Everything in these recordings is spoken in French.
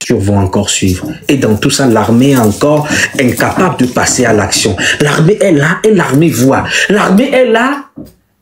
blessures vont encore suivre. Et dans tout ça, l'armée est encore incapable de passer à l'action. L'armée est là et l'armée voit. L'armée est là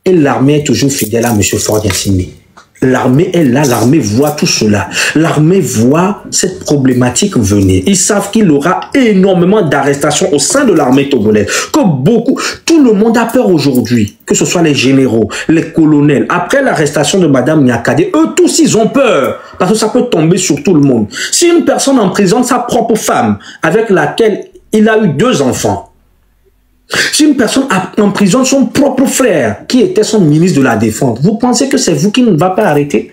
et l'armée est toujours fidèle à M. Faure-Gnassingbé. L'armée est là, l'armée voit tout cela. L'armée voit cette problématique venir. Ils savent qu'il y aura énormément d'arrestations au sein de l'armée togolaise. Tout le monde a peur aujourd'hui. Que ce soit les généraux, les colonels. Après l'arrestation de Mme Nyakadé, eux tous, ils ont peur. Parce que ça peut tomber sur tout le monde. Si une personne emprisonne sa propre femme, avec laquelle il a eu 2 enfants, si une personne emprisonne son propre frère, qui était son ministre de la Défense, vous pensez que c'est vous qui ne va pas arrêter?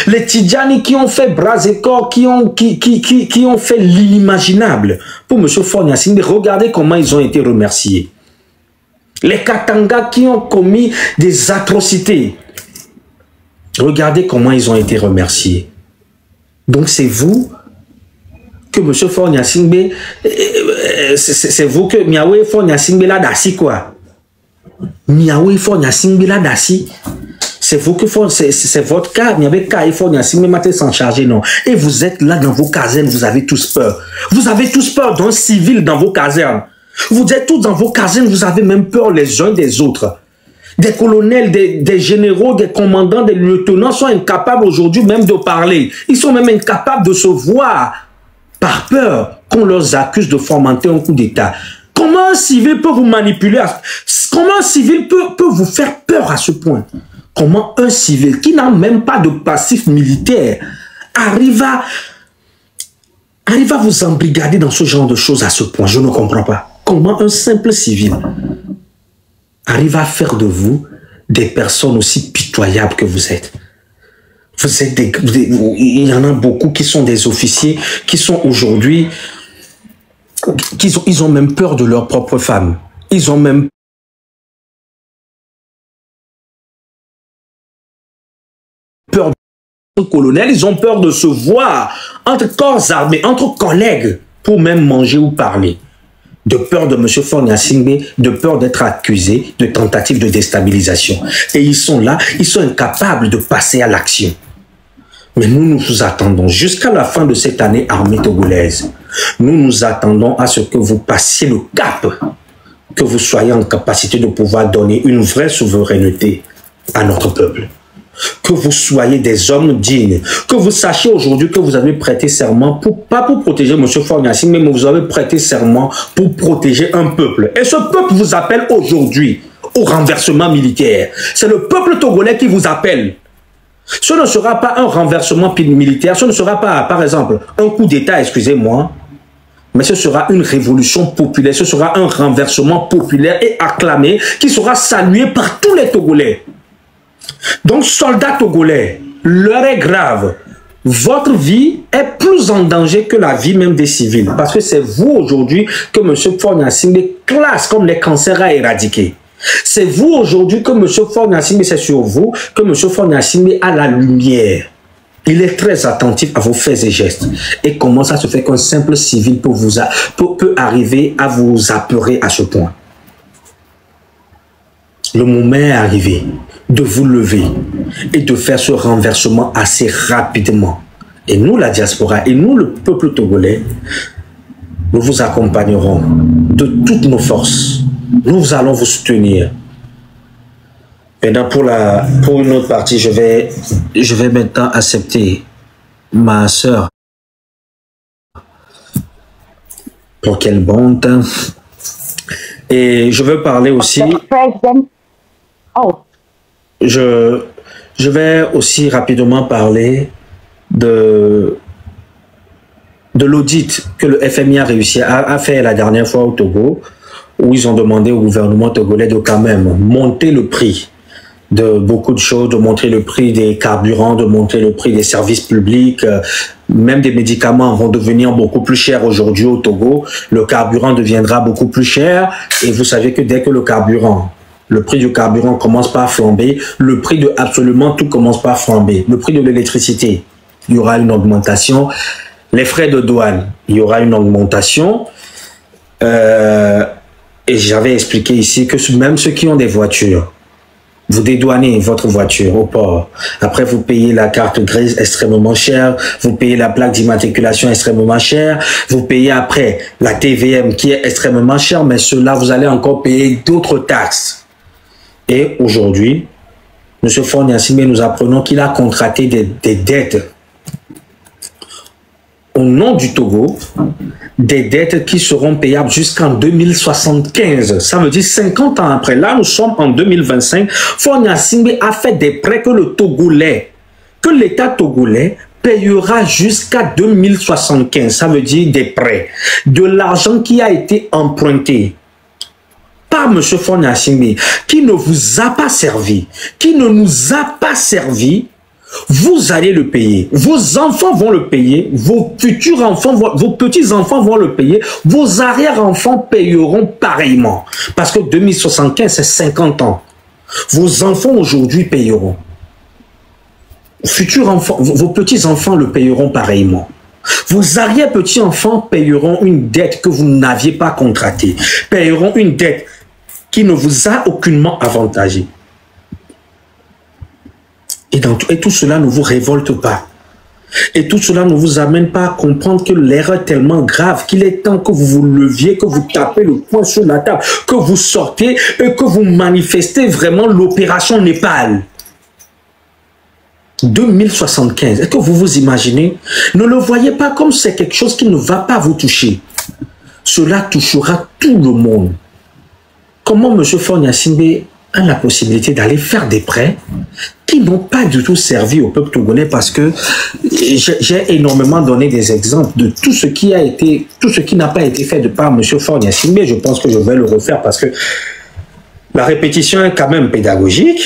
Les Tidjani qui ont fait bras et corps, qui ont fait l'inimaginable pour M. Faure-Gnassingbé, regardez comment ils ont été remerciés. Les Katanga qui ont commis des atrocités, regardez comment ils ont été remerciés. Donc c'est vous que M. Faure-Gnassingbé, c'est vous que Miaoué Faure-Gnassingbé l'a dassi quoi. Miaoué Faure-Gnassingbé l'a dassi. C'est vous que c'est votre cas. Miaoué Faure-Gnassingbé m'a s'en charger, non. Et vous êtes là dans vos casernes, vous avez tous peur. Vous avez tous peur d'un civil dans vos casernes. Vous êtes tous dans vos casernes, vous avez même peur les uns des autres. Des colonels, des généraux, des commandants, des lieutenants sont incapables aujourd'hui même de parler. Ils sont même incapables de se voir par peur qu'on leur accuse de fomenter un coup d'État. Comment un civil peut vous manipuler? Comment un civil peut vous faire peur à ce point? Comment un civil qui n'a même pas de passif militaire arrive à vous embrigader dans ce genre de choses à ce point? Je ne comprends pas. Comment un simple civil arrive à faire de vous des personnes aussi pitoyables que vous êtes? Vous êtes il y en a beaucoup qui sont des officiers, qui sont aujourd'hui, ils ont même peur de leur propre femme. Ils ont même peur de colonel, ils ont peur de se voir entre corps armés, entre collègues, pour même manger ou parler. De peur de M. Faure-Gnassingbé, de peur d'être accusé de tentative de déstabilisation. Et ils sont là, ils sont incapables de passer à l'action. Mais nous vous attendons jusqu'à la fin de cette année armée togolaise. Nous attendons à ce que vous passiez le cap, que vous soyez en capacité de pouvoir donner une vraie souveraineté à notre peuple. Que vous soyez des hommes dignes, que vous sachiez aujourd'hui que vous avez prêté serment, pas pour protéger M. Faure-Gnassingbé, mais vous avez prêté serment pour protéger un peuple. Et ce peuple vous appelle aujourd'hui au renversement militaire. C'est le peuple togolais qui vous appelle. Ce ne sera pas un renversement militaire, ce ne sera pas, par exemple, un coup d'État, excusez-moi, mais ce sera une révolution populaire, ce sera un renversement populaire et acclamé qui sera salué par tous les Togolais. Donc, soldats togolais, l'heure est grave. Votre vie est plus en danger que la vie même des civils. Parce que c'est vous aujourd'hui que M. Faure-Gnassingbé classe comme les cancers à éradiquer. C'est vous aujourd'hui que M. Faure-Gnassingbé, c'est sur vous que M. Faure-Gnassingbé a la lumière. Il est très attentif à vos faits et gestes. Et comment ça se fait qu'un simple civil peut arriver à vous apeurer à ce point? Le moment est arrivé de vous lever et de faire ce renversement assez rapidement. Et nous, la diaspora, et nous, le peuple togolais, nous vous accompagnerons de toutes nos forces. Nous allons vous soutenir. Maintenant, pour une autre partie, je vais maintenant accepter ma sœur. Pour qu'elle monte. Et je veux parler aussi... Je vais aussi rapidement parler de l'audit que le FMI a réussi à faire la dernière fois au Togo, où ils ont demandé au gouvernement togolais de quand même monter le prix de beaucoup de choses, de monter le prix des carburants, de monter le prix des services publics, même des médicaments vont devenir beaucoup plus chers aujourd'hui au Togo. Le carburant deviendra beaucoup plus cher et vous savez que dès que le prix du carburant commence par flamber, le prix de absolument tout commence par flamber. Le prix de l'électricité, il y aura une augmentation. Les frais de douane, il y aura une augmentation. Et j'avais expliqué ici que même ceux qui ont des voitures, Vous dédouanez votre voiture au port. Après, vous payez la carte grise extrêmement chère. Vous payez la plaque d'immatriculation extrêmement chère. Vous payez après la TVM qui est extrêmement chère. Mais cela, vous allez encore payer d'autres taxes. Et aujourd'hui, M. Faure Gnassingbé, nous apprenons qu'il a contracté des dettes au nom du Togo, des dettes qui seront payables jusqu'en 2075. Ça veut dire 50 ans après. Là, nous sommes en 2025. Faure Gnassingbé a fait des prêts que l'État togolais payera jusqu'à 2075. Ça veut dire des prêts. De l'argent qui a été emprunté par M. Faure Gnassingbé, qui ne vous a pas servi, qui ne nous a pas servi, vous allez le payer. Vos enfants vont le payer. Vos futurs enfants, vos petits-enfants vont le payer. Vos arrière-enfants payeront pareillement. Parce que 2075, c'est 50 ans. Vos enfants aujourd'hui payeront. Futurs enfants, vos petits-enfants le payeront pareillement. Vos arrière-petits-enfants payeront une dette que vous n'aviez pas contractée. Payeront une dette qui ne vous a aucunement avantagé. Et tout cela ne vous révolte pas. Et tout cela ne vous amène pas à comprendre que l'erreur est tellement grave qu'il est temps que vous vous leviez, que vous tapez le poing sur la table, que vous sortez et que vous manifestez vraiment l'opération Népal. 2075, est-ce que vous vous imaginez? Ne le voyez pas comme c'est quelque chose qui ne va pas vous toucher. Cela touchera tout le monde. Comment M. Faure Gnassingbé a la possibilité d'aller faire des prêts qui n'ont pas du tout servi au peuple togolais, parce que j'ai énormément donné des exemples de tout ce qui a été, tout ce qui n'a pas été fait de par M. Faure Gnassingbé. Je pense que je vais le refaire parce que la répétition est quand même pédagogique.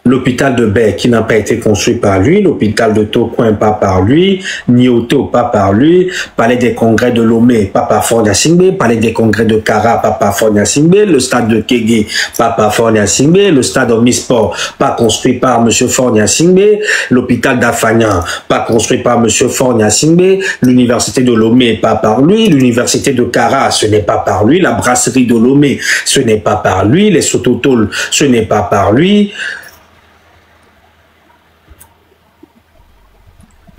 L'hôpital de Baie qui n'a pas été construit par lui, l'hôpital de Tokoin pas par lui, Nioto pas par lui, palais des congrès de Lomé pas par Faure Gnassingbé, palais des congrès de Kara pas par Faure Gnassingbé, le stade de Kégué pas par Faure Gnassingbé, le stade Omnisport pas construit par M. Faure Gnassingbé, l'hôpital d'Afagnan pas construit par M. Faure Gnassingbé, l'université de Lomé pas par lui, l'université de Kara ce n'est pas par lui, la brasserie de Lomé ce n'est pas par lui, les Sototol ce n'est pas par lui.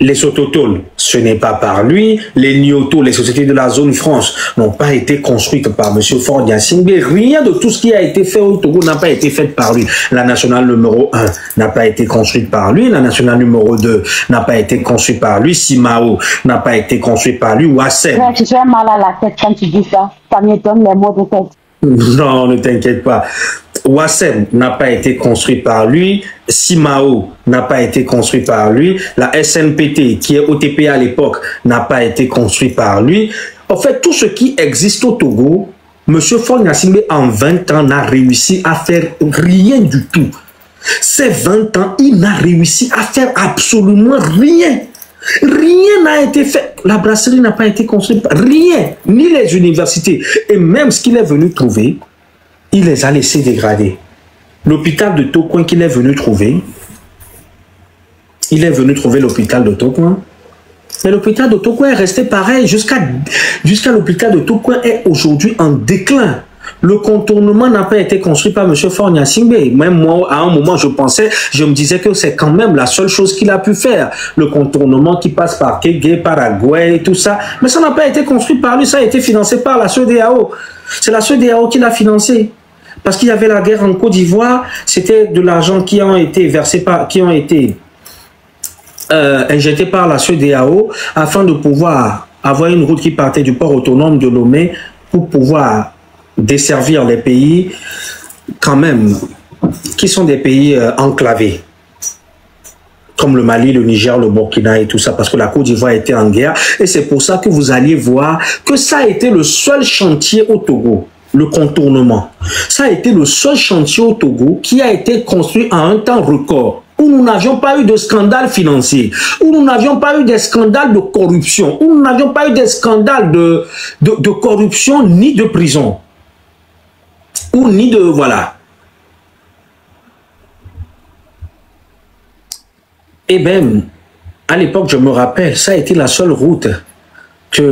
Les Sototol, ce n'est pas par lui. Les Nioto, les sociétés de la zone France, n'ont pas été construites par M. Faure Gnassingbé. Rien de tout ce qui a été fait au Togo n'a pas été fait par lui. La nationale numéro 1 n'a pas été construite par lui. La nationale numéro 2 n'a pas été construite par lui. Simao n'a pas été construite par lui. Wassem. Tu fais mal à la tête quand tu dis ça. Ça m'étonne les mots de tête. Non, ne t'inquiète pas. Wassem n'a pas été construit par lui, Simao n'a pas été construit par lui, la SNPT qui est OTP à l'époque n'a pas été construit par lui. En fait, tout ce qui existe au Togo, M. Faure Gnassingbé en 20 ans n'a réussi à faire rien du tout. Ces 20 ans, il n'a réussi à faire absolument rien. Rien n'a été fait. La brasserie n'a pas été construite. Rien. Ni les universités. Et même ce qu'il est venu trouver, il les a laissés dégrader. L'hôpital de Tokoin qu'il est venu trouver, il est venu trouver l'hôpital de Tokoin. Mais l'hôpital de Tokoin est resté pareil jusqu'à l'hôpital de Tokoin est aujourd'hui en déclin. Le contournement n'a pas été construit par M. Faure Gnassingbé. Même moi, à un moment, je me disais que c'est quand même la seule chose qu'il a pu faire. Le contournement qui passe par Kégué, Paraguay et tout ça. Mais ça n'a pas été construit par lui, ça a été financé par la CEDEAO. C'est la CEDEAO qui l'a financé. Parce qu'il y avait la guerre en Côte d'Ivoire, c'était de l'argent qui ont été versés injectés par la CEDEAO afin de pouvoir avoir une route qui partait du port autonome de Lomé pour pouvoir desservir les pays quand même qui sont des pays enclavés comme le Mali, le Niger, le Burkina et tout ça, parce que la Côte d'Ivoire était en guerre. Et c'est pour ça que vous alliez voir que ça a été le seul chantier au Togo, le contournement. Ça a été le seul chantier au Togo qui a été construit en un temps record, où nous n'avions pas eu de scandale financier, où nous n'avions pas eu des scandales de corruption, où nous n'avions pas eu des scandales de corruption ni de prison, ou ni de... voilà. Et même, à l'époque, je me rappelle, ça a été la seule route que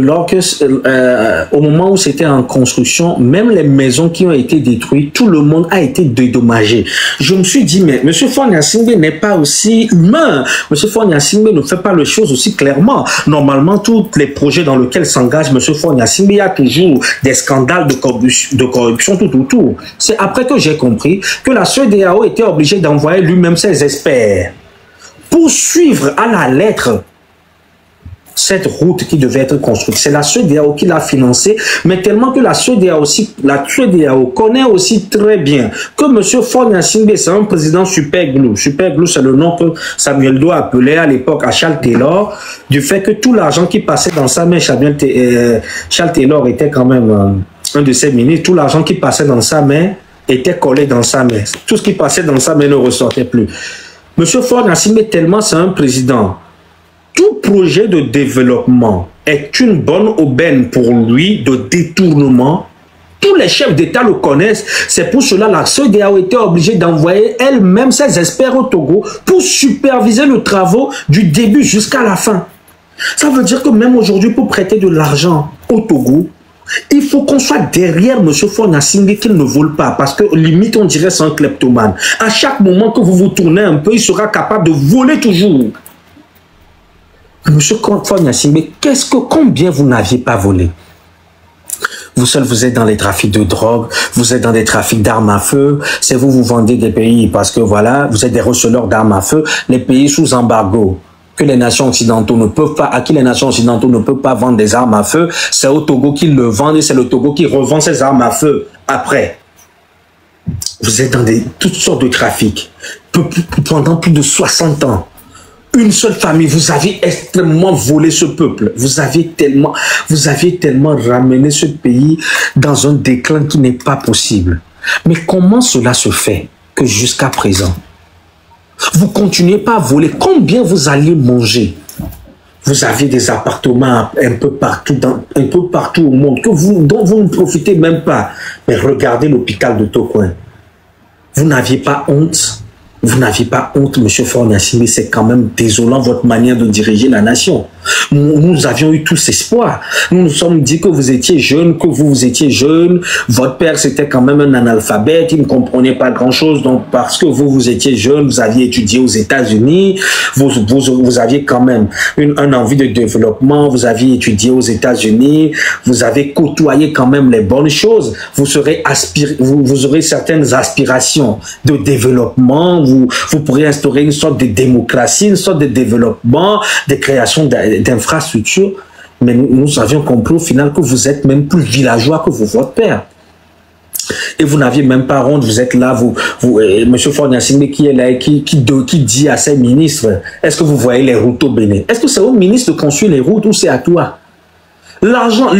au moment où c'était en construction, même les maisons qui ont été détruites, tout le monde a été dédommagé. Je me suis dit, mais M. Faure Gnassingbé n'est pas aussi humain. M. Faure Gnassingbé ne fait pas les choses aussi clairement. Normalement, tous les projets dans lesquels s'engage M. Faure Gnassingbé, il y a toujours des scandales de corruption tout autour. C'est après que j'ai compris que la CEDEAO était obligée d'envoyer lui-même ses experts pour suivre à la lettre cette route qui devait être construite. C'est la CEDEAO qui l'a financée, mais tellement que la CEDEAO connaît aussi très bien que M. Faure Gnassingbé, c'est un président super glue. Super glue, c'est le nom que Samuel Doe appelait à l'époque à Charles Taylor, du fait que tout l'argent qui passait dans sa main, Charles Taylor était quand même un de ses ministres, tout l'argent qui passait dans sa main était collé dans sa main. Tout ce qui passait dans sa main ne ressortait plus. M. Faure Gnassingbé, tellement c'est un président, tout projet de développement est une bonne aubaine pour lui de détournement. Tous les chefs d'État le connaissent. C'est pour cela que la CEDEAO était obligée d'envoyer elle-même ses experts au Togo pour superviser le travaux du début jusqu'à la fin. Ça veut dire que même aujourd'hui, pour prêter de l'argent au Togo, il faut qu'on soit derrière M. Faure Gnassingbé qu'il ne vole pas. Parce que limite, on dirait c'est un kleptomane. À chaque moment que vous vous tournez un peu, il sera capable de voler toujours. Monsieur Faure Gnassingbé, combien vous n'aviez pas volé? Vous seul, vous êtes dans les trafics de drogue, vous êtes dans des trafics d'armes à feu, c'est vous vendez des pays parce que voilà, vous êtes des receleurs d'armes à feu, les pays sous embargo que les nations occidentaux ne peuvent pas, à qui les nations occidentaux ne peuvent pas vendre des armes à feu, c'est au Togo qu'ils le vendent et c'est le Togo qui revend ses armes à feu après. Vous êtes dans toutes sortes de trafics pendant plus de 60 ans. Une seule famille, vous avez extrêmement volé ce peuple. Vous avez tellement ramené ce pays dans un déclin qui n'est pas possible. Mais comment cela se fait que jusqu'à présent, vous continuez pas à voler? Combien vous alliez manger? Vous aviez des appartements un peu partout au monde dont vous ne profitez même pas. Mais regardez l'hôpital de Tokoin. Vous n'aviez pas honte? Vous n'aviez pas honte, M. Faure Gnassingbé, c'est quand même désolant votre manière de diriger la nation. Nous avions eu tous espoir. Nous nous sommes dit que vous étiez jeune, que vous étiez jeune. Votre père, c'était quand même un analphabète, il ne comprenait pas grand-chose. Donc, parce que vous étiez jeune, vous aviez étudié aux États-Unis, vous aviez quand même un envie de développement, vous aviez étudié aux États-Unis, vous avez côtoyé quand même les bonnes choses. Vous aurez certaines aspirations de développement, vous pourrez instaurer une sorte de démocratie, une sorte de développement, de création d'infrastructures. Mais nous avions compris au final que vous êtes même plus villageois que votre père. Et vous n'aviez même pas honte, vous êtes là, M. Faure Gnassingbé qui est là et qui dit à ses ministres, est-ce que vous voyez les routes au Bénin? Est-ce que c'est au ministre de construire les routes ou c'est à toi? L'argent,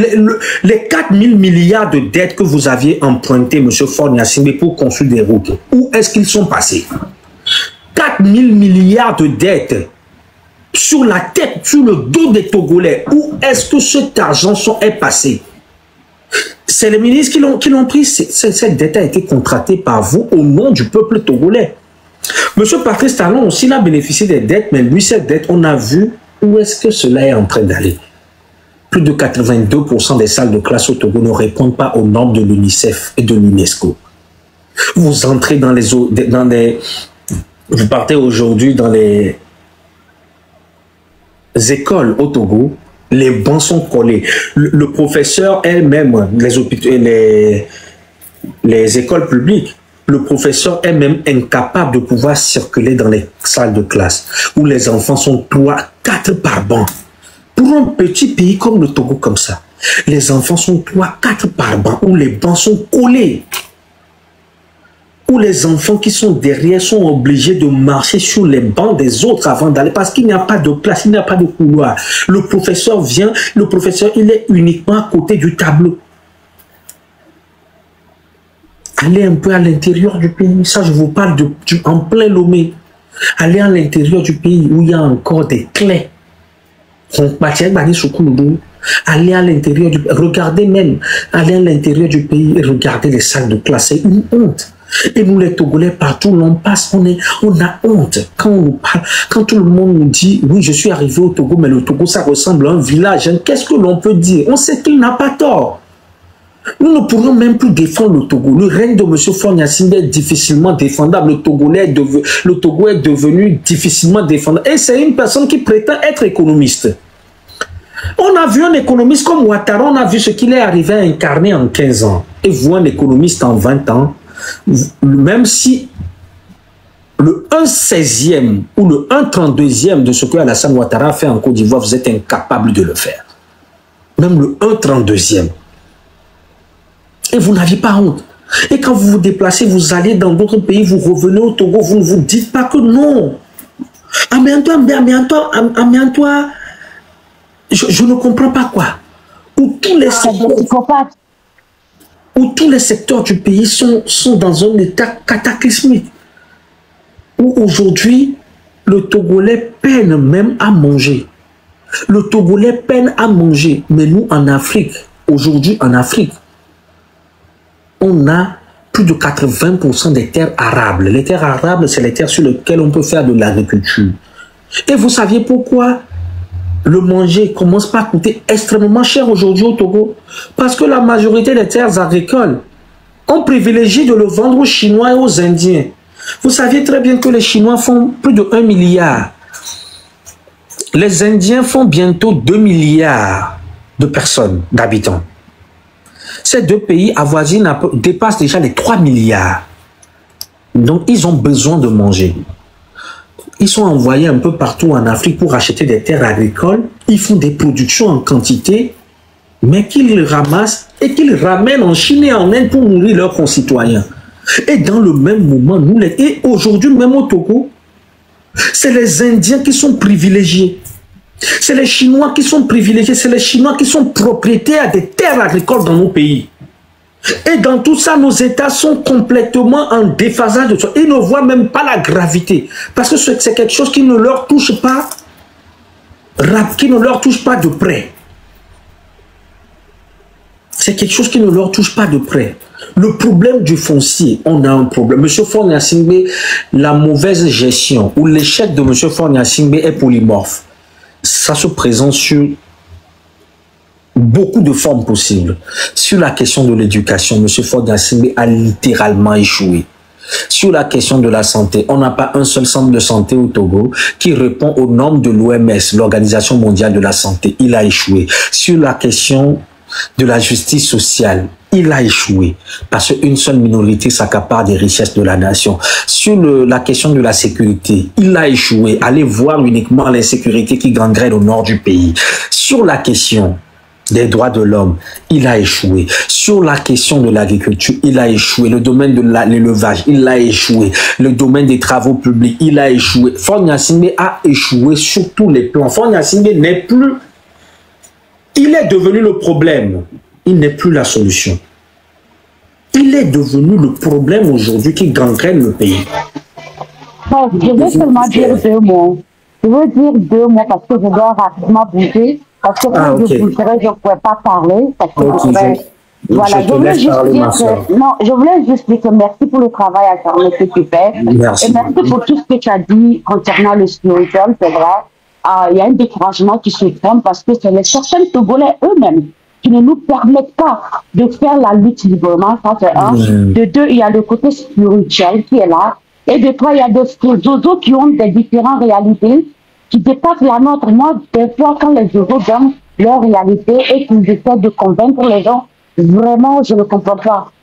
les 4 000 milliards de dettes que vous aviez emprunté, M. Faure Gnassingbé, pour construire des routes, où est-ce qu'ils sont passés? 4 000 milliards de dettes sur la tête, sur le dos des Togolais. Où est-ce que cet argent est passé? C'est les ministres qui l'ont pris. Cette dette a été contractée par vous au nom du peuple togolais. Monsieur Patrice Talon aussi a bénéficié des dettes, mais lui, cette dette, on a vu où est-ce que cela est en train d'aller. Plus de 82% des salles de classe au Togo ne répondent pas aux normes de l'UNICEF et de l'UNESCO. Vous entrez vous partez aujourd'hui dans les écoles au Togo, les bancs sont collés. Le professeur elle-même, les hôpitaux et les écoles publiques, le professeur est même incapable de pouvoir circuler dans les salles de classe où les enfants sont 3-4 par banc. Pour un petit pays comme le Togo comme ça, les enfants sont 3-4 par banc où les bancs sont collés. Où les enfants qui sont derrière sont obligés de marcher sur les bancs des autres avant d'aller, parce qu'il n'y a pas de place, il n'y a pas de couloir. Le professeur vient, il est uniquement à côté du tableau. Allez un peu à l'intérieur du pays, ça je vous parle en plein Lomé. Allez à l'intérieur du pays où il y a encore des clés. Allez à l'intérieur du pays, regardez même, allez à l'intérieur du pays et regardez les salles de classe, c'est une honte. Et nous, les Togolais, partout où l'on passe, on a honte. Quand on nous parle, quand tout le monde nous dit, oui, je suis arrivé au Togo, mais le Togo, ça ressemble à un village. Qu'est-ce que l'on peut dire? On sait qu'il n'a pas tort. Nous ne pourrions même plus défendre le Togo. Le règne de M. Faure Gnassingbé est difficilement défendable. Le Togo est devenu difficilement défendable. Et c'est une personne qui prétend être économiste. On a vu un économiste comme Ouattara, on a vu ce qu'il est arrivé à incarner en 15 ans. Et vous, un économiste en 20 ans, même si le 1/16e ou le 1/32e de ce que Alassane Ouattara a fait en Côte d'Ivoire, vous êtes incapable de le faire. Même le 1/32e. Et vous n'aviez pas honte. Et quand vous vous déplacez, vous allez dans d'autres pays, vous revenez au Togo, vous ne vous dites pas que non. Amiens-toi. Je ne comprends pas quoi. Où tous les secteurs du pays sont dans un état cataclysmique. Où aujourd'hui, le Togolais peine même à manger. Le Togolais peine à manger. Mais nous, en Afrique, aujourd'hui en Afrique, on a plus de 80% des terres arables. Les terres arables, c'est les terres sur lesquelles on peut faire de l'agriculture. Et vous saviez pourquoi le manger commence pas à coûter extrêmement cher aujourd'hui au Togo? Parce que la majorité des terres agricoles ont privilégié de le vendre aux Chinois et aux Indiens. Vous saviez très bien que les Chinois font plus de 1 milliard. Les Indiens font bientôt 2 milliards de personnes, d'habitants. Ces deux pays avoisinent, dépassent déjà les 3 milliards. Donc, ils ont besoin de manger. Ils sont envoyés un peu partout en Afrique pour acheter des terres agricoles. Ils font des productions en quantité, mais qu'ils ramassent et qu'ils ramènent en Chine et en Inde pour nourrir leurs concitoyens. Et dans le même moment, et aujourd'hui même au Togo, c'est les Indiens qui sont privilégiés. C'est les Chinois qui sont privilégiés. C'est les Chinois qui sont propriétaires des terres agricoles dans nos pays. Et dans tout ça, nos États sont complètement en déphasage de ça. Ils ne voient même pas la gravité. Parce que c'est quelque chose qui ne leur touche pas, de près. C'est quelque chose qui ne leur touche pas de près. Le problème du foncier, on a un problème. M. Faure Gnassingbé, la mauvaise gestion ou l'échec de M. Faure Gnassingbé est polymorphe. Ça se présente sur beaucoup de formes possibles. Sur la question de l'éducation, M. Faure Gnassingbé a littéralement échoué. Sur la question de la santé, on n'a pas un seul centre de santé au Togo qui répond aux normes de l'OMS, l'Organisation mondiale de la santé. Il a échoué. Sur la question de la justice sociale, il a échoué parce qu'une seule minorité s'accapare des richesses de la nation. Sur la question de la sécurité, il a échoué. Allez voir uniquement l'insécurité qui gangrène au nord du pays. Sur la question des droits de l'homme, il a échoué. Sur la question de l'agriculture, il a échoué. Le domaine de l'élevage, il a échoué. Le domaine des travaux publics, il a échoué. Faure Gnassingbé a échoué sur tous les plans. Faure Gnassingbé n'est plus... Il est devenu le problème. Il n'est plus la solution. Il est devenu le problème aujourd'hui qui gangrène le pays. Bon, je veux seulement dire 2 mots. Je veux dire 2 mots parce que je dois rapidement bouger. Parce que quand je bougerai, je ne pourrais pas parler. Parce que voilà, je voulais juste dire que merci pour le travail acharné que tu fais. Merci. Et merci pour tout ce que tu as dit concernant le spirituel, c'est vrai. Il y a un découragement qui se forme parce que c'est les chercheurs togolais eux-mêmes qui ne nous permettent pas de faire la lutte librement, ça c'est un. De 2, il y a le côté spirituel qui est là. Et de 3, il y a des oiseaux qui ont des différentes réalités qui dépassent la nôtre. Moi, des fois, quand les oiseaux donnent leur réalité et qu'ils essaient de convaincre les gens, vraiment, je ne comprends pas.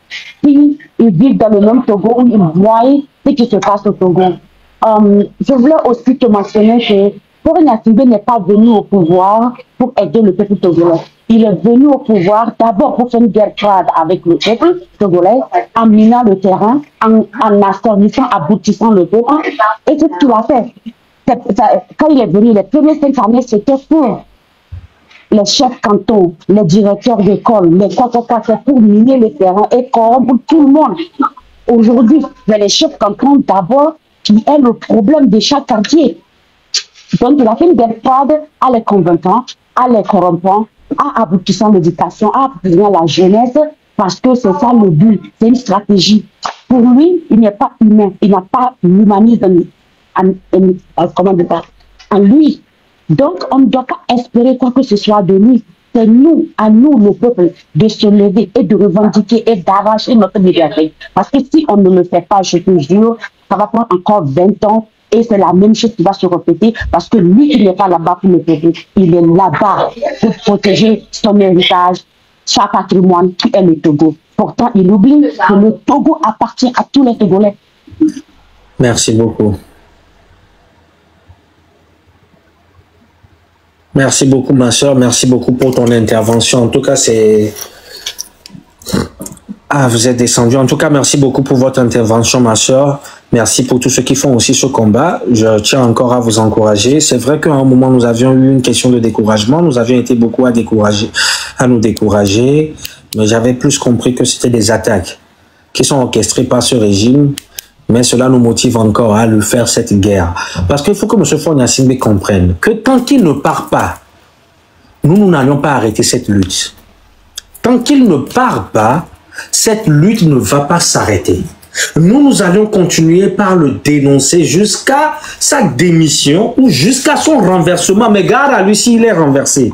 S'ils vivent dans le même Togo, ils voient ce qui se passe au Togo. Je voulais aussi te mentionner que Faure Gnassingbé n'est pas venu au pouvoir pour aider le peuple togolais. Il est venu au pouvoir d'abord pour faire une guerre froide avec le peuple togolais, en minant le terrain, en asservissant, aboutissant le peuple. Et c'est ce qu'il a fait. Quand il est venu, les premières 5 années, c'était pour les chefs cantons, les directeurs d'école, les c'est pour miner le terrain et corrompre tout le monde. Aujourd'hui, c'est les chefs cantons d'abord qui est le problème de chaque quartier. Donc, il a fait une guerre froide à les convaincant, à les corrompant, à aboutissant l'éducation, à aboutissant la jeunesse, parce que c'est ça le but, c'est une stratégie. Pour lui, il n'est pas humain. Il n'a pas l'humanisme en lui. Donc, on ne doit pas espérer quoi que ce soit de lui. C'est nous, à nous, le peuple, de se lever et de revendiquer et d'arracher notre liberté. Parce que si on ne le fait pas, je te jure, ça va prendre encore 20 ans et c'est la même chose qui va se répéter parce que lui, il n'est pas là-bas pour le peuple. Il est là-bas pour protéger son héritage, sa patrimoine qui est le Togo. Pourtant, il oublie que le Togo appartient à tous les Togolais. Merci beaucoup. Merci beaucoup, ma soeur. Merci beaucoup pour ton intervention. En tout cas, c'est... Ah, vous êtes descendu. En tout cas, merci beaucoup pour votre intervention, ma soeur. Merci pour tous ceux qui font aussi ce combat. Je tiens encore à vous encourager. C'est vrai qu'à un moment, nous avions eu une question de découragement. Nous avions été beaucoup à nous décourager. Mais j'avais plus compris que c'était des attaques qui sont orchestrées par ce régime. Mais cela nous motive encore à lui faire cette guerre. Parce qu'il faut que M. Faure Gnassingbé comprenne que tant qu'il ne part pas, nous n'allons pas arrêter cette lutte. Tant qu'il ne part pas, cette lutte ne va pas s'arrêter. Nous allons continuer par le dénoncer jusqu'à sa démission ou jusqu'à son renversement. Mais garde à lui s'il est renversé.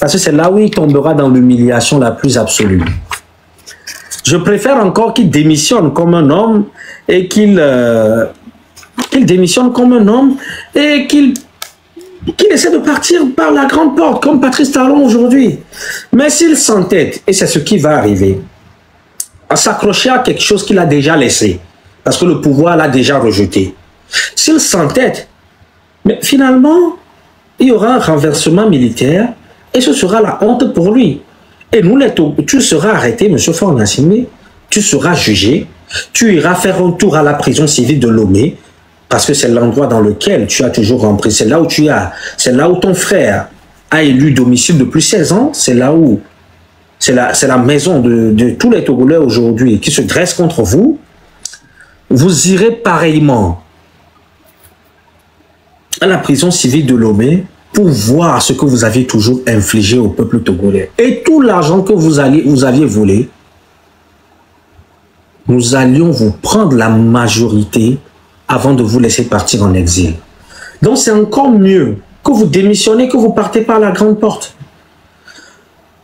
Parce que c'est là où il tombera dans l'humiliation la plus absolue. Je préfère encore qu'il démissionne comme un homme et qu'il démissionne comme un homme et qu'il essaie de partir par la grande porte comme Patrice Talon aujourd'hui. Mais s'il s'entête, et c'est ce qui va arriver, à s'accrocher à quelque chose qu'il a déjà laissé, parce que le pouvoir l'a déjà rejeté. S'il s'entête, mais finalement, il y aura un renversement militaire et ce sera la honte pour lui. Et nous, tu seras arrêté, M. Faure Gnassingbé, tu seras jugé, tu iras faire un tour à la prison civile de Lomé, parce que c'est l'endroit dans lequel tu as toujours rempli, c'est là où ton frère a élu domicile depuis 16 ans, c'est là où, c'est la maison de tous les Togolais aujourd'hui qui se dressent contre vous. Vous irez pareillement à la prison civile de Lomé pour voir ce que vous aviez toujours infligé au peuple togolais. Et tout l'argent que vous aviez volé, nous allions vous prendre la majorité avant de vous laisser partir en exil. Donc c'est encore mieux que vous démissionnez, que vous partez par la grande porte.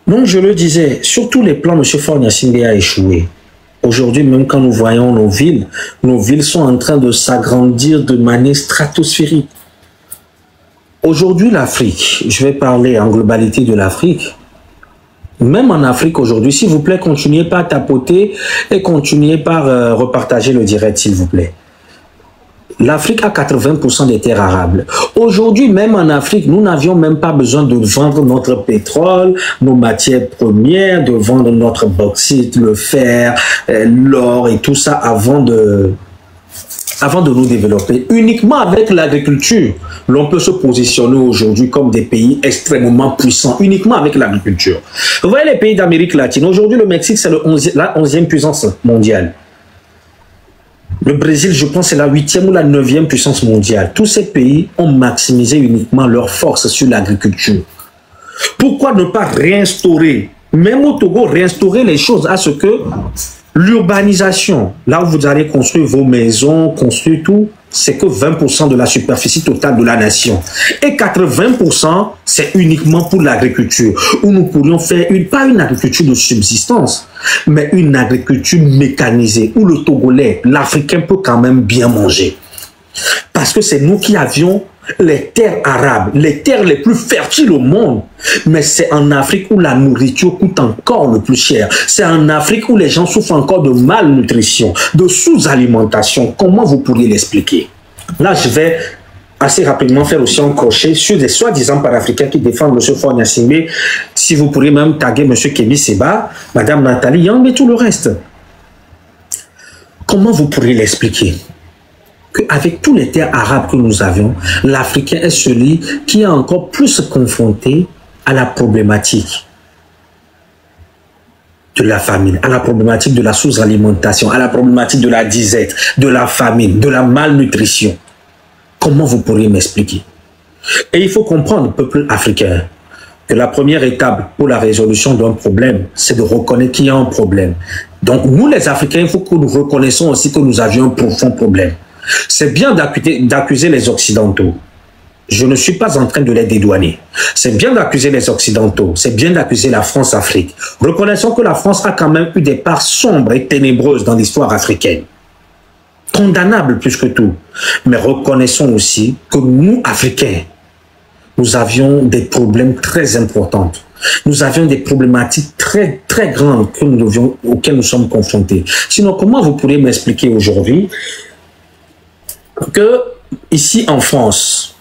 Donc je le disais, sur tous les plans, M. Faure Gnassingbé a échoué. Aujourd'hui, même quand nous voyons nos villes sont en train de s'agrandir de manière stratosphérique. Aujourd'hui, l'Afrique, je vais parler en globalité de l'Afrique. Même en Afrique aujourd'hui, s'il vous plaît, continuez pas à tapoter et continuez par repartager le direct, s'il vous plaît. L'Afrique a 80% des terres arables. Aujourd'hui, même en Afrique, nous n'avions même pas besoin de vendre notre pétrole, nos matières premières, de vendre notre bauxite, le fer, l'or et tout ça avant de nous développer. Uniquement avec l'agriculture, l'on peut se positionner aujourd'hui comme des pays extrêmement puissants, uniquement avec l'agriculture. Vous voyez les pays d'Amérique latine, aujourd'hui le Mexique c'est la 11e puissance mondiale. Le Brésil, je pense, c'est la 8e ou la 9e puissance mondiale. Tous ces pays ont maximisé uniquement leur force sur l'agriculture. Pourquoi ne pas réinstaurer, même au Togo, réinstaurer les choses à ce que l'urbanisation, là où vous allez construire vos maisons, construire tout, c'est que 20% de la superficie totale de la nation. Et 80%, c'est uniquement pour l'agriculture. Où nous pourrions faire pas une agriculture de subsistance, mais une agriculture mécanisée, où le Togolais, l'Africain peut quand même bien manger. Parce que c'est nous qui avions les terres arabes, les terres les plus fertiles au monde. Mais c'est en Afrique où la nourriture coûte encore le plus cher. C'est en Afrique où les gens souffrent encore de malnutrition, de sous-alimentation. Comment vous pourriez l'expliquer? Là, je vais assez rapidement faire aussi un crochet sur des soi-disant panafricains qui défendent M. Faure Gnassingbé. Si vous pourriez même taguer M. Kémy Séba, Mme Nathalie Yang et tout le reste. Comment vous pourriez l'expliquer? Qu'avec tous les terres arabes que nous avions, l'Africain est celui qui est encore plus confronté à la problématique de la famine, à la problématique de la sous-alimentation, à la problématique de la disette, de la famine, de la malnutrition. Comment vous pourriez m'expliquer? Et il faut comprendre, peuple africain, que la première étape pour la résolution d'un problème, c'est de reconnaître qu'il y a un problème. Donc, nous, les Africains, il faut que nous reconnaissons aussi que nous avions un profond problème. C'est bien d'accuser les Occidentaux. Je ne suis pas en train de les dédouaner. C'est bien d'accuser les Occidentaux. C'est bien d'accuser la France-Afrique. Reconnaissons que la France a quand même eu des parts sombres et ténébreuses dans l'histoire africaine. Condamnable plus que tout. Mais reconnaissons aussi que nous, Africains, nous avions des problèmes très importants. Nous avions des problématiques très, très grandes auxquelles nous sommes confrontés. Sinon, comment vous pourriez m'expliquer aujourd'hui que ici en France,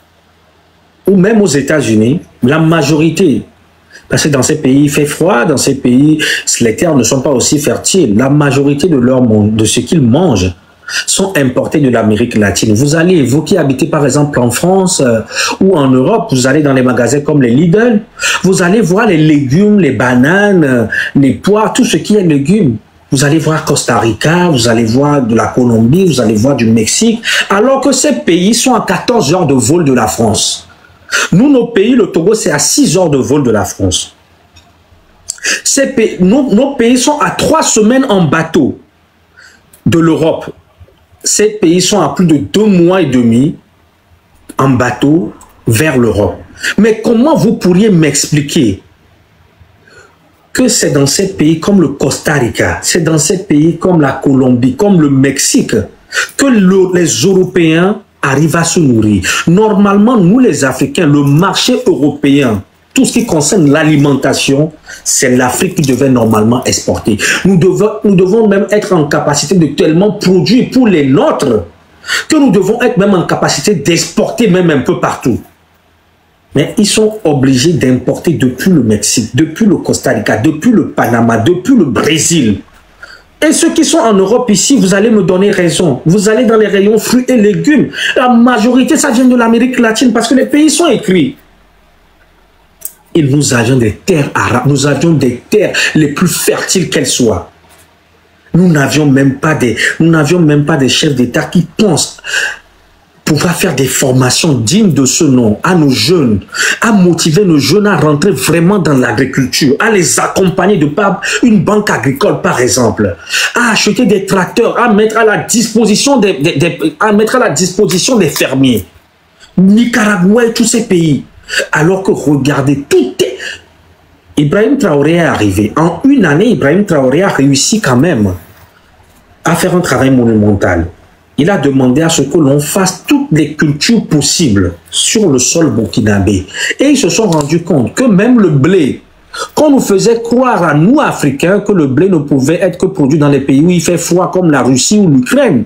ou même aux États-Unis, la majorité, parce que dans ces pays il fait froid, dans ces pays les terres ne sont pas aussi fertiles, la majorité de leur monde, de ce qu'ils mangent, sont importés de l'Amérique latine. Vous allez, vous qui habitez par exemple en France ou en Europe, vous allez dans les magasins comme les Lidl, vous allez voir les légumes, les bananes, les pois, tout ce qui est légumes. Vous allez voir Costa Rica, vous allez voir de la Colombie, vous allez voir du Mexique, alors que ces pays sont à 14 heures de vol de la France. Nous, nos pays, le Togo, c'est à 6 heures de vol de la France. Nos pays sont à 3 semaines en bateau de l'Europe. Ces pays sont à plus de 2 mois et demi en bateau vers l'Europe. Mais comment vous pourriez m'expliquer que c'est dans ces pays comme le Costa Rica, c'est dans ces pays comme la Colombie, comme le Mexique, que les Européens arrivent à se nourrir? Normalement, nous les Africains, le marché européen, tout ce qui concerne l'alimentation, c'est l'Afrique qui devait normalement exporter. Nous devons même être en capacité de tellement produire pour les nôtres que nous devons être même en capacité d'exporter même un peu partout. Mais ils sont obligés d'importer depuis le Mexique, depuis le Costa Rica, depuis le Panama, depuis le Brésil. Et ceux qui sont en Europe ici, vous allez me donner raison. Vous allez dans les rayons fruits et légumes. La majorité, ça vient de l'Amérique latine parce que les pays sont écrits. Et nous avions des terres arabes, nous avions des terres les plus fertiles qu'elles soient. Nous n'avions même pas des chefs d'État qui pensent pouvoir faire des formations dignes de ce nom à nos jeunes, à motiver nos jeunes à rentrer vraiment dans l'agriculture, à les accompagner de par une banque agricole par exemple, à acheter des tracteurs, à mettre à la disposition des fermiers. Nicaragua et tous ces pays. Alors que regardez, tout est... Ibrahim Traoré est arrivé. En une année, Ibrahim Traoré a réussi quand même à faire un travail monumental. Il a demandé à ce que l'on fasse toutes les cultures possibles sur le sol burkinabé. Et ils se sont rendus compte que même le blé, qu'on nous faisait croire à nous, Africains, que le blé ne pouvait être que produit dans les pays où il fait froid, comme la Russie ou l'Ukraine.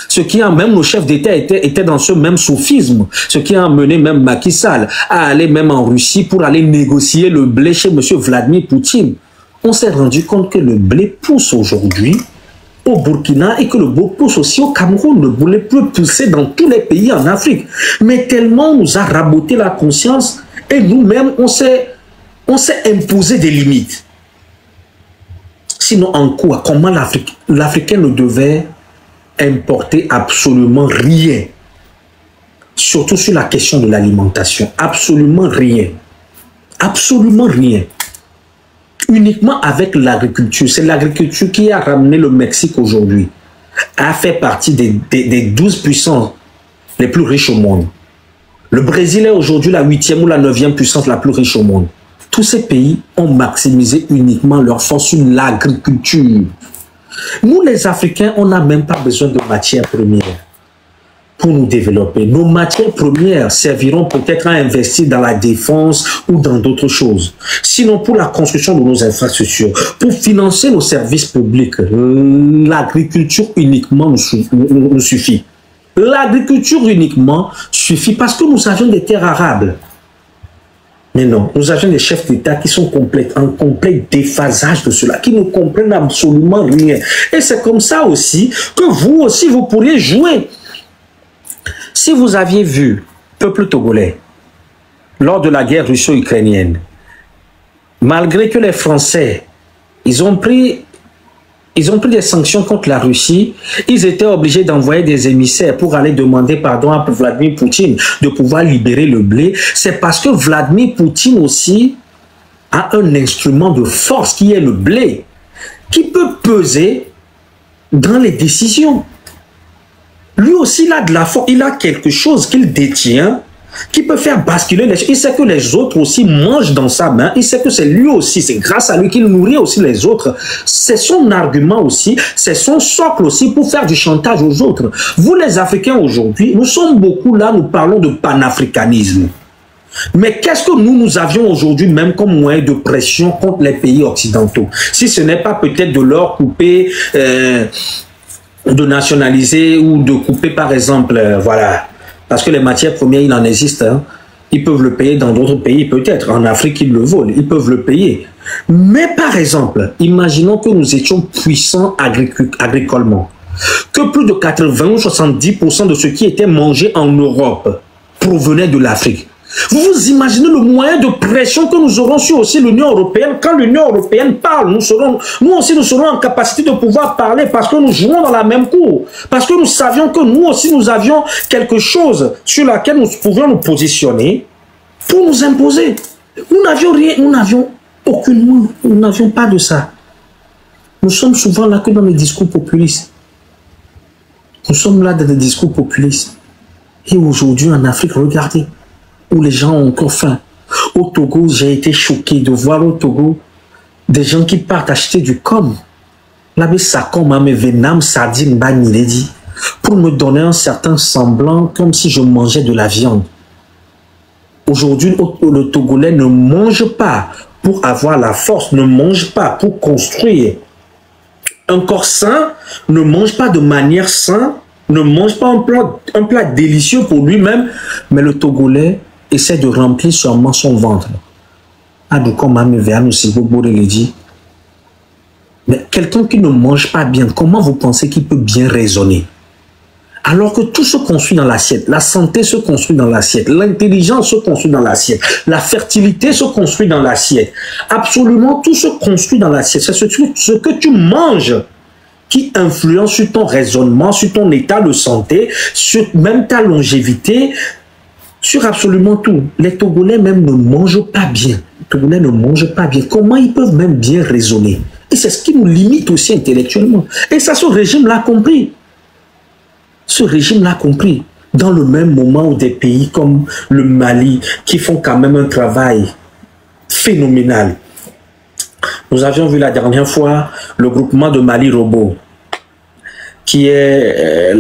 Ce qui a même nos chefs d'État étaient dans ce même sophisme. Ce qui a amené même Macky Sall à aller même en Russie pour aller négocier le blé chez M. Vladimir Poutine. On s'est rendu compte que le blé pousse aujourd'hui au Burkina et que le blé pousse aussi au Cameroun. Le blé peut pousser dans tous les pays en Afrique. Mais tellement on nous a raboté la conscience et nous-mêmes on s'est imposé des limites. Sinon en quoi? Comment l'Africain ne devait importer absolument rien, surtout sur la question de l'alimentation, absolument rien, uniquement avec l'agriculture. C'est l'agriculture qui a ramené le Mexique aujourd'hui, a fait partie des 12 puissances les plus riches au monde. Le Brésil est aujourd'hui la 8e ou la 9e puissance la plus riche au monde. Tous ces pays ont maximisé uniquement leur force sur l'agriculture. Nous, les Africains, on n'a même pas besoin de matières premières pour nous développer. Nos matières premières serviront peut-être à investir dans la défense ou dans d'autres choses. Sinon, pour la construction de nos infrastructures, pour financer nos services publics, l'agriculture uniquement nous suffit. L'agriculture uniquement suffit parce que nous avions des terres arables. Mais non, nous avons des chefs d'État qui sont en complet déphasage de cela, qui ne comprennent absolument rien. Et c'est comme ça aussi que vous aussi, vous pourriez jouer. Si vous aviez vu, peuple togolais, lors de la guerre russo-ukrainienne, malgré que les Français, ils ont pris des sanctions contre la Russie, ils étaient obligés d'envoyer des émissaires pour aller demander pardon à Vladimir Poutine de pouvoir libérer le blé. C'est parce que Vladimir Poutine aussi a un instrument de force qui est le blé. qui peut peser dans les décisions. Lui aussi, il a de la force, il a quelque chose qu'il détient, qui peut faire basculer les choses. Il sait que les autres aussi mangent dans sa main. Il sait que c'est lui aussi, c'est grâce à lui qu'il nourrit aussi les autres. C'est son argument aussi, c'est son socle aussi pour faire du chantage aux autres. Vous les Africains aujourd'hui, nous sommes beaucoup là, nous parlons de panafricanisme. Mais qu'est-ce que nous avions aujourd'hui même comme moyen de pression contre les pays occidentaux? Si ce n'est pas peut-être de leur couper, de nationaliser ou de couper par exemple, voilà. Parce que les matières premières, il en existe. Hein. Ils peuvent le payer dans d'autres pays, peut-être. En Afrique, ils le volent. Ils peuvent le payer. Mais par exemple, imaginons que nous étions puissants agricolement. Que plus de 80 ou 70% de ce qui était mangé en Europe provenait de l'Afrique. Vous imaginez le moyen de pression que nous aurons sur aussi l'Union européenne. Quand l'Union européenne parle, nous aussi nous serons en capacité de pouvoir parler parce que nous jouons dans la même cour. Parce que nous savions que nous aussi nous avions quelque chose sur laquelle nous pouvions nous positionner pour nous imposer. Nous n'avions rien, nous n'avions pas de ça. Nous sommes souvent là que dans les discours populistes. Nous sommes là dans des discours populistes. Et aujourd'hui en Afrique, regardez, où les gens ont encore faim. Au Togo, j'ai été choqué de voir au Togo des gens qui partent acheter du com. Là, ça comme mes vénam, sardine, baniledi, pour me donner un certain semblant comme si je mangeais de la viande. Aujourd'hui, le Togolais ne mange pas pour avoir la force, ne mange pas pour construire un corps sain, ne mange pas de manière saine, ne mange pas un plat délicieux pour lui-même, mais le Togolais essaie de remplir sûrement son ventre. Mais quelqu'un qui ne mange pas bien, comment vous pensez qu'il peut bien raisonner? Alors que tout se construit dans l'assiette. La santé se construit dans l'assiette. L'intelligence se construit dans l'assiette. La fertilité se construit dans l'assiette. Absolument tout se construit dans l'assiette. C'est ce que tu manges qui influence sur ton raisonnement, sur ton état de santé, sur même ta longévité, sur absolument tout. Les Togolais même ne mangent pas bien. Les Togolais ne mangent pas bien. Comment ils peuvent même bien raisonner? Et c'est ce qui nous limite aussi intellectuellement. Et ça, ce régime l'a compris. Ce régime l'a compris. Dans le même moment où des pays comme le Mali, qui font quand même un travail phénoménal. Nous avions vu la dernière fois le groupement de Mali Robot, qui est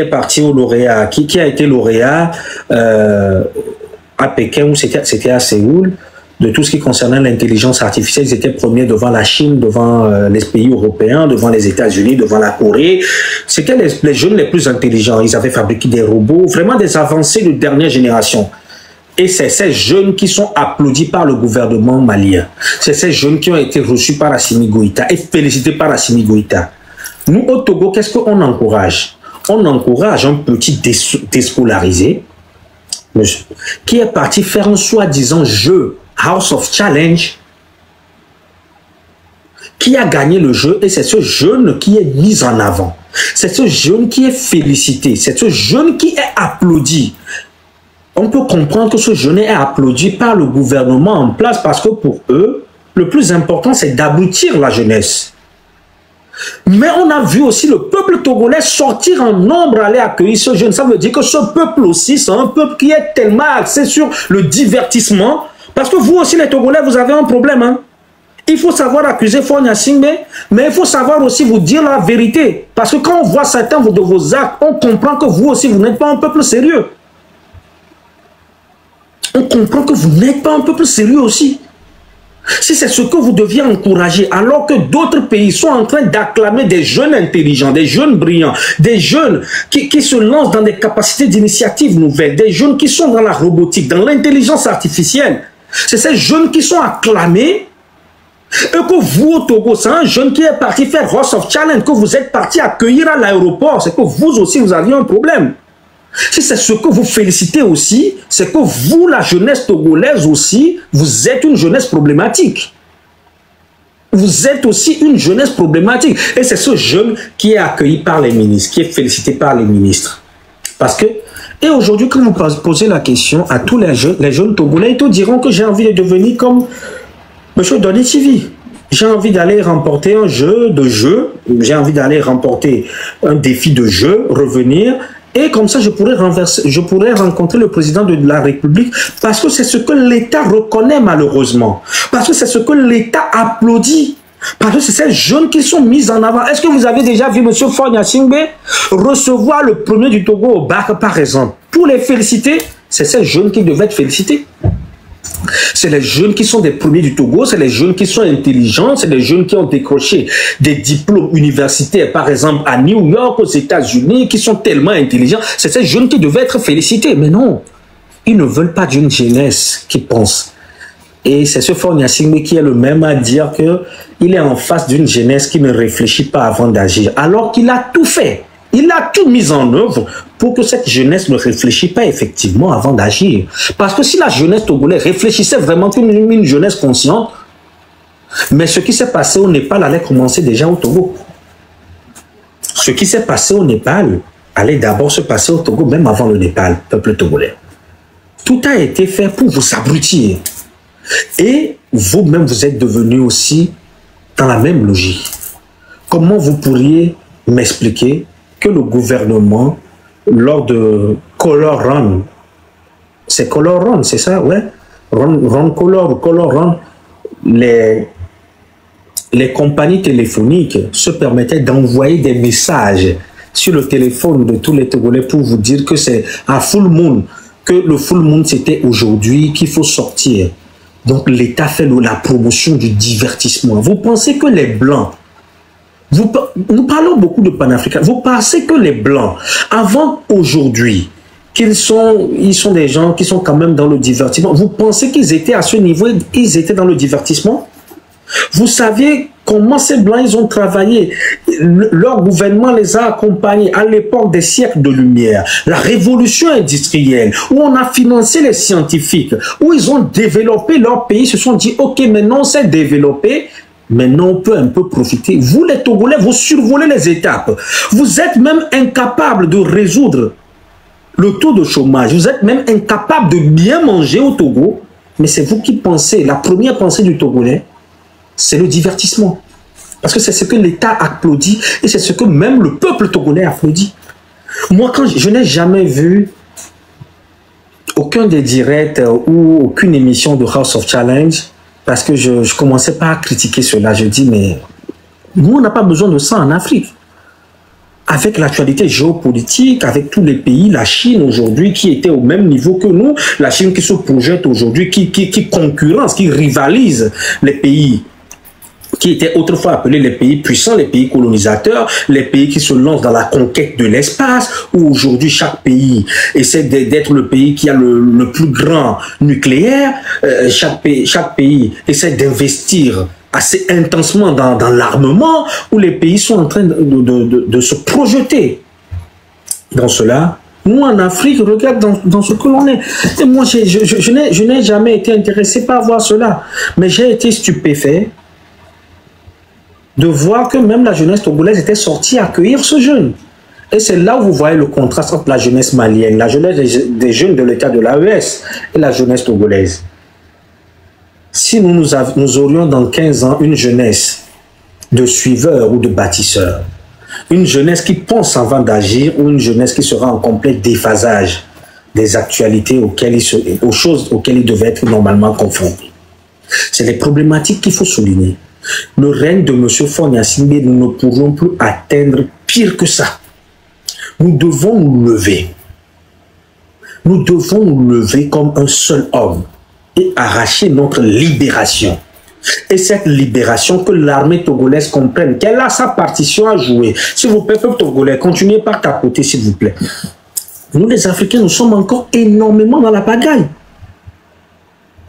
parti au lauréat, qui a été lauréat à Pékin, ou c'était à Séoul, de tout ce qui concernait l'intelligence artificielle. Ils étaient premiers devant la Chine, devant les pays européens, devant les États-Unis, devant la Corée. C'était les jeunes les plus intelligents. Ils avaient fabriqué des robots, vraiment des avancées de dernière génération. Et c'est ces jeunes qui sont applaudis par le gouvernement malien. C'est ces jeunes qui ont été reçus par Assimi Goïta et félicités par Assimi Goïta. Nous, au Togo, qu'est-ce qu'on encourage? On encourage un petit déscolarisé qui est parti faire un soi-disant jeu House of Challenge, qui a gagné le jeu, et c'est ce jeune qui est mis en avant. C'est ce jeune qui est félicité. C'est ce jeune qui est applaudi. On peut comprendre que ce jeune est applaudi par le gouvernement en place parce que pour eux, le plus important, c'est d'abrutir la jeunesse. Mais on a vu aussi le peuple togolais sortir en nombre, aller accueillir ce jeune. Ça veut dire que ce peuple aussi, c'est un peuple qui est tellement axé sur le divertissement. Parce que vous aussi, les Togolais, vous avez un problème. Hein? Il faut savoir accuser Faure Gnassingbé, mais il faut savoir aussi vous dire la vérité. Parce que quand on voit certains de vos actes, on comprend que vous aussi, vous n'êtes pas un peuple sérieux. On comprend que vous n'êtes pas un peuple sérieux aussi. Si c'est ce que vous deviez encourager, alors que d'autres pays sont en train d'acclamer des jeunes intelligents, des jeunes brillants, des jeunes qui se lancent dans des capacités d'initiative nouvelles, des jeunes qui sont dans la robotique, dans l'intelligence artificielle. C'est ces jeunes qui sont acclamés. Et que vous au Togo, c'est un jeune qui est parti faire House of Challenge, que vous êtes parti accueillir à l'aéroport, c'est que vous aussi vous aviez un problème. Si c'est ce que vous félicitez aussi, c'est que vous, la jeunesse togolaise aussi, vous êtes une jeunesse problématique. Vous êtes aussi une jeunesse problématique. Et c'est ce jeune qui est accueilli par les ministres, qui est félicité par les ministres. Parce que, et aujourd'hui, quand vous posez la question à tous les jeunes togolais, ils te diront que j'ai envie de devenir comme M. Doni TV. j'ai envie d'aller remporter un jeu j'ai envie d'aller remporter un défi de jeu, revenir, et comme ça je pourrais rencontrer le président de la République, parce que c'est ce que l'État reconnaît malheureusement, parce que c'est ce que l'État applaudit, parce que c'est ces jeunes qui sont mis en avant. Est-ce que vous avez déjà vu M. Faure Gnassingbé recevoir le premier du Togo au bac, par exemple? Pour les féliciter, c'est ces jeunes qui devaient être félicités. C'est les jeunes qui sont des premiers du Togo, c'est les jeunes qui sont intelligents, c'est les jeunes qui ont décroché des diplômes universitaires, par exemple à New York, aux États-Unis, qui sont tellement intelligents. C'est ces jeunes qui devaient être félicités. Mais non, ils ne veulent pas d'une jeunesse qui pense. Et c'est ce Faure Gnassingbé qui est le même à dire qu'il est en face d'une jeunesse qui ne réfléchit pas avant d'agir, alors qu'il a tout fait. Il a tout mis en œuvre pour que cette jeunesse ne réfléchisse pas effectivement avant d'agir. Parce que si la jeunesse togolaise réfléchissait vraiment comme une jeunesse consciente, mais ce qui s'est passé au Népal allait commencer déjà au Togo. Ce qui s'est passé au Népal allait d'abord se passer au Togo, même avant le Népal, peuple togolais. Tout a été fait pour vous abrutir. Et vous-même, vous êtes devenus aussi dans la même logique. Comment vous pourriez m'expliquer que le gouvernement, lors de Color Run, c'est Color Run, c'est ça, ouais, Run Color ou Color Run, les compagnies téléphoniques se permettaient d'envoyer des messages sur le téléphone de tous les Togolais pour vous dire que c'est à full moon, que le full moon c'était aujourd'hui, qu'il faut sortir. Donc l'État fait la promotion du divertissement. Vous pensez que les Blancs, nous parlons beaucoup de panafricains, vous pensez que les Blancs, avant aujourd'hui, ils sont des gens qui sont quand même dans le divertissement, vous pensez qu'ils étaient à ce niveau, ils étaient dans le divertissement? Vous saviez comment ces Blancs, ils ont travaillé, leur gouvernement les a accompagnés à l'époque des siècles de lumière, la révolution industrielle, où on a financé les scientifiques, où ils ont développé leur pays, se sont dit, ok, maintenant on s'est développé, maintenant, on peut un peu profiter. Vous, les Togolais, vous survolez les étapes. Vous êtes même incapables de résoudre le taux de chômage. Vous êtes même incapables de bien manger au Togo. Mais c'est vous qui pensez, la première pensée du Togolais, c'est le divertissement. Parce que c'est ce que l'État applaudit et c'est ce que même le peuple togolais applaudit. Moi, quand je n'ai jamais vu aucun des directs ou aucune émission de House of Challenge, parce que je commençais pas à critiquer cela. Je dis, mais nous, on n'a pas besoin de ça en Afrique. Avec l'actualité géopolitique, avec tous les pays, la Chine aujourd'hui qui était au même niveau que nous, la Chine qui se projette aujourd'hui, qui concurrence, qui rivalise les pays qui étaient autrefois appelés les pays puissants, les pays colonisateurs, les pays qui se lancent dans la conquête de l'espace, où aujourd'hui chaque pays essaie d'être le pays qui a le plus grand nucléaire, chaque pays essaie d'investir assez intensément dans l'armement, où les pays sont en train de se projeter dans cela. Nous, en Afrique, regarde dans ce que l'on est. Et moi, je n'ai jamais été intéressé par voir cela, mais j'ai été stupéfait de voir que même la jeunesse togolaise était sortie accueillir ce jeune. Et c'est là où vous voyez le contraste entre la jeunesse malienne, la jeunesse des jeunes de l'État de l'AES et la jeunesse togolaise. Si nous aurions dans 15 ans une jeunesse de suiveurs ou de bâtisseurs, une jeunesse qui pense avant d'agir ou une jeunesse qui sera en complet déphasage des actualités aux choses auxquelles ils devaient être normalement confrontés. C'est les problématiques qu'il faut souligner. Le règne de M. Faure Gnassingbé, nous ne pourrons plus atteindre pire que ça. Nous devons nous lever. Nous devons nous lever comme un seul homme et arracher notre libération. Et cette libération, que l'armée togolaise comprenne qu'elle a sa partition à jouer. S'il vous plaît, peuple togolais, continuez par tapoter, s'il vous plaît. Nous, les Africains, nous sommes encore énormément dans la pagaille.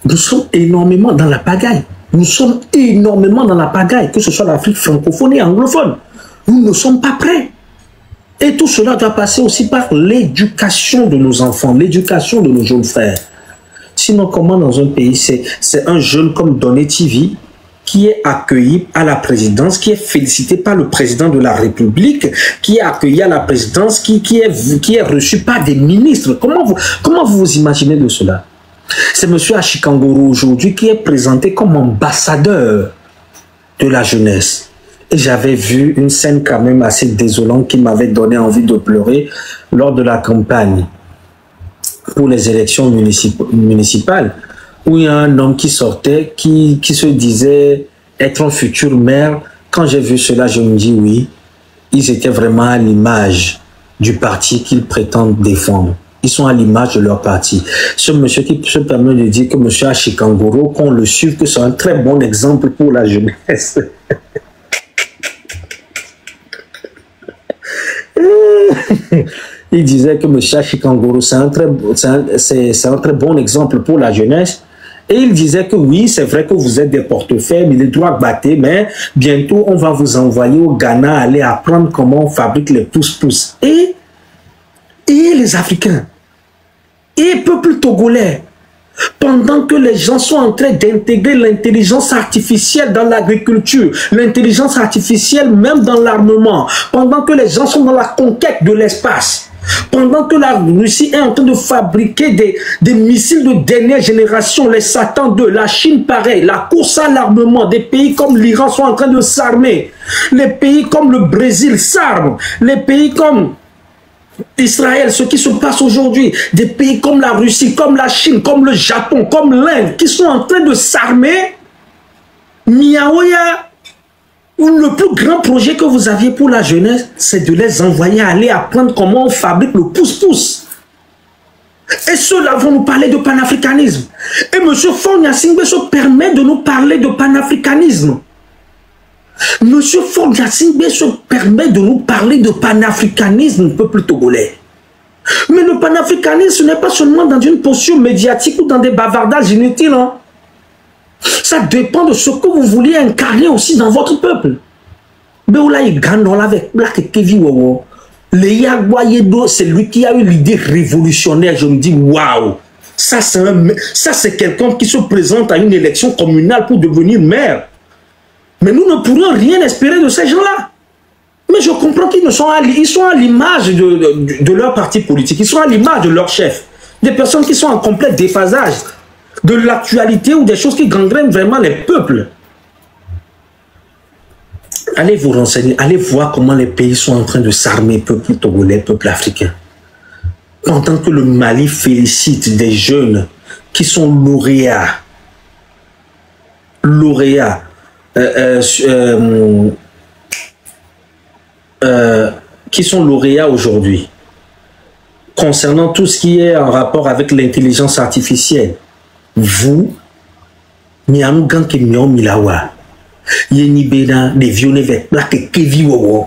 Nous sommes énormément dans la pagaille. Nous sommes énormément dans la pagaille, que ce soit l'Afrique francophone et anglophone. Nous ne sommes pas prêts. Et tout cela doit passer aussi par l'éducation de nos enfants, l'éducation de nos jeunes frères. Sinon, comment dans un pays, c'est un jeune comme Donné TV qui est accueilli à la présidence, qui est félicité par le président de la République, qui est accueilli à la présidence, qui est reçu par des ministres. Comment vous vous imaginez de cela? C'est M. Achikangoro aujourd'hui qui est présenté comme ambassadeur de la jeunesse. Et j'avais vu une scène quand même assez désolante qui m'avait donné envie de pleurer lors de la campagne pour les élections municipales, où il y a un homme qui sortait, qui se disait être un futur maire. Quand j'ai vu cela, je me dis oui, ils étaient vraiment à l'image du parti qu'ils prétendent défendre. Ils sont à l'image de leur parti. Ce monsieur qui se permet de dire que monsieur Achikangoro, qu'on le suive, que c'est un très bon exemple pour la jeunesse. Il disait que monsieur Achikangoro, c'est un très bon exemple pour la jeunesse. Et il disait que oui, c'est vrai que vous êtes des portefeuilles, mais les droits battés, mais bientôt on va vous envoyer au Ghana aller apprendre comment on fabrique les pousse-pousse. Et les Africains, et le peuple togolais, pendant que les gens sont en train d'intégrer l'intelligence artificielle dans l'agriculture, l'intelligence artificielle même dans l'armement, pendant que les gens sont dans la conquête de l'espace, pendant que la Russie est en train de fabriquer des missiles de dernière génération, les Satan 2, la Chine pareil, la course à l'armement, des pays comme l'Iran sont en train de s'armer, les pays comme le Brésil s'arment, les pays comme Israël, ce qui se passe aujourd'hui, des pays comme la Russie, comme la Chine, comme le Japon, comme l'Inde, qui sont en train de s'armer. Miaoya, le plus grand projet que vous aviez pour la jeunesse, c'est de les envoyer aller apprendre comment on fabrique le pousse-pousse. Et ceux-là vont nous parler de panafricanisme. Et M. Faure Gnassingbé se permet de nous parler de panafricanisme. Monsieur Faure Gnassingbé se permet de nous parler de panafricanisme, peuple togolais. Mais le panafricanisme, ce n'est pas seulement dans une posture médiatique ou dans des bavardages inutiles. Hein. Ça dépend de ce que vous vouliez incarner aussi dans votre peuple. C'est lui qui a eu l'idée révolutionnaire. Je me dis, waouh, ça c'est quelqu'un qui se présente à une élection communale pour devenir maire. Mais nous ne pourrions rien espérer de ces gens-là. Mais je comprends qu'ils sont à l'image de leur parti politique. Ils sont à l'image de leur chef. Des personnes qui sont en complet déphasage de l'actualité ou des choses qui gangrènent vraiment les peuples. Allez vous renseigner. Allez voir comment les pays sont en train de s'armer, peuple togolais, peuple africain. Pendant que le Mali félicite des jeunes qui sont lauréats. Qui sont lauréats aujourd'hui concernant tout ce qui est en rapport avec l'intelligence artificielle. Vous, miam gang ke miom milawa, yeni bena de vione vet plaque kevi wowo.